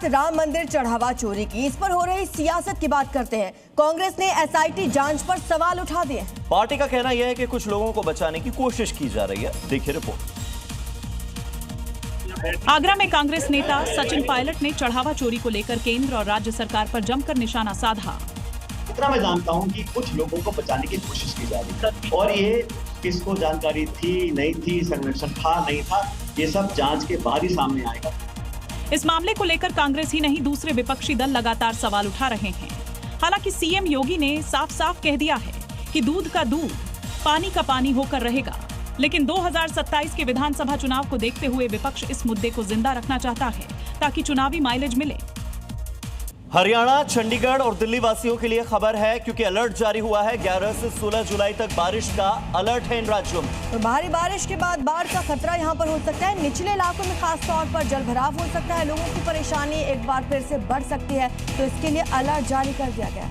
बात राम मंदिर चढ़ावा चोरी की, इस पर हो रही सियासत की बात करते हैं। कांग्रेस ने एसआईटी जांच पर सवाल उठा दिए। पार्टी का कहना यह है कि कुछ लोगों को बचाने की कोशिश की जा रही है। देखिए रिपोर्ट। आगरा में कांग्रेस नेता सचिन पायलट ने चढ़ावा चोरी को लेकर केंद्र और राज्य सरकार पर जमकर निशाना साधा। इतना मैं जानता हूं कि कुछ लोगों को बचाने की कोशिश की जा रही है और ये किसको जानकारी थी नहीं थी, संरक्षण था नहीं था, ये सब जांच के बाद ही सामने आएगा। इस मामले को लेकर कांग्रेस ही नहीं दूसरे विपक्षी दल लगातार सवाल उठा रहे हैं। हालांकि सीएम योगी ने साफ साफ कह दिया है कि दूध का दूध, पानी का पानी होकर रहेगा। लेकिन 2027 के विधानसभा चुनाव को देखते हुए विपक्ष इस मुद्दे को जिंदा रखना चाहता है ताकि चुनावी माइलेज मिले। हरियाणा, चंडीगढ़ और दिल्ली वासियों के लिए खबर है क्योंकि अलर्ट जारी हुआ है। 11 से 16 जुलाई तक बारिश का अलर्ट है इन राज्यों में। तो भारी बारिश के बाद बाढ़ का खतरा यहां पर हो सकता है। निचले इलाकों में खास तौर पर जलभराव हो सकता है। लोगों की परेशानी एक बार फिर से बढ़ सकती है, तो इसके लिए अलर्ट जारी कर दिया गया है।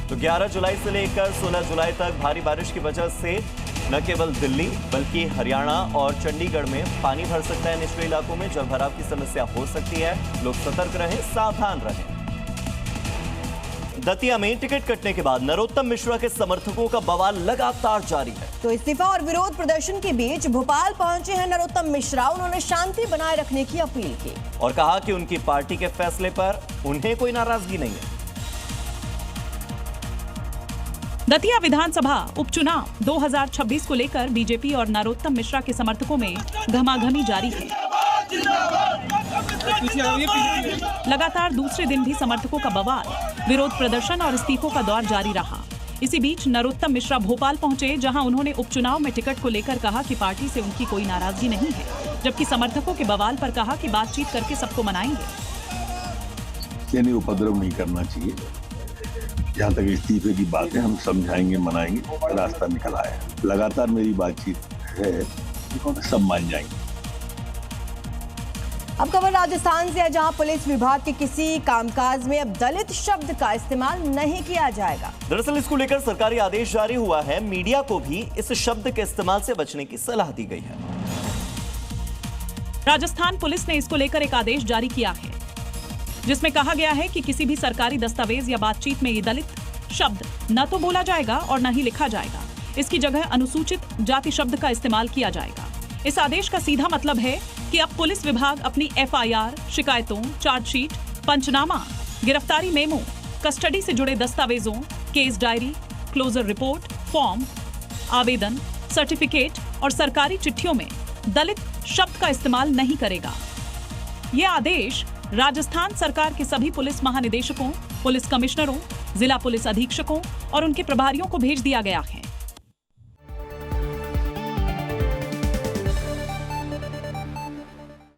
तो 11 जुलाई से लेकर 16 जुलाई तक भारी बारिश की वजह से न केवल दिल्ली बल्कि हरियाणा और चंडीगढ़ में पानी भर सकता है। निचले इलाकों में जलभराव की समस्या हो सकती है। लोग सतर्क रहें, सावधान रहें। दतिया में टिकट कटने के बाद नरोत्तम मिश्रा के समर्थकों का बवाल लगातार जारी है। तो इस्तीफा और विरोध प्रदर्शन के बीच भोपाल पहुंचे हैं नरोत्तम मिश्रा। उन्होंने शांति बनाए रखने की अपील की और कहा कि उनकी पार्टी के फैसले पर उन्हें कोई नाराजगी नहीं है। दतिया विधानसभा उपचुनाव 2026 को लेकर बीजेपी और नरोत्तम मिश्रा के समर्थकों में घमाघमी जारी है। लगातार दूसरे दिन भी समर्थकों का बवाल, विरोध प्रदर्शन और इस्तीफों का दौर जारी रहा। इसी बीच नरोत्तम मिश्रा भोपाल पहुंचे, जहां उन्होंने उपचुनाव में टिकट को लेकर कहा कि पार्टी से उनकी कोई नाराजगी नहीं है, जबकि समर्थकों के बवाल पर कहा कि बातचीत करके सबको मनाएंगे। यानी उपद्रव नहीं करना चाहिए। जहाँ तक इस्तीफे की बात है, हम समझाएंगे, मनाएंगे, रास्ता निकल आया। लगातार मेरी बातचीत है, सब मान जाएंगे। अब खबर राजस्थान से है, जहां पुलिस विभाग के किसी कामकाज में अब दलित शब्द का इस्तेमाल नहीं किया जाएगा। दरअसल इसको लेकर सरकारी आदेश जारी हुआ है। मीडिया को भी इस शब्द के इस्तेमाल से बचने की सलाह दी गई है। राजस्थान पुलिस ने इसको लेकर एक आदेश जारी किया है, जिसमें कहा गया है कि किसी भी सरकारी दस्तावेज या बातचीत में ये दलित शब्द न तो बोला जाएगा और न ही लिखा जाएगा। इसकी जगह अनुसूचित जाति शब्द का इस्तेमाल किया जाएगा। इस आदेश का सीधा मतलब है कि अब पुलिस विभाग अपनी एफआईआर, शिकायतों, चार्जशीट, पंचनामा, गिरफ्तारी मेमो, कस्टडी से जुड़े दस्तावेजों, case diary, closure report, form, आवेदन, सर्टिफिकेट और सरकारी चिट्ठियों में दलित शब्द का इस्तेमाल नहीं करेगा। ये आदेश राजस्थान सरकार के सभी पुलिस महानिदेशकों, पुलिस कमिश्नरों, जिला पुलिस अधीक्षकों और उनके प्रभारियों को भेज दिया गया है।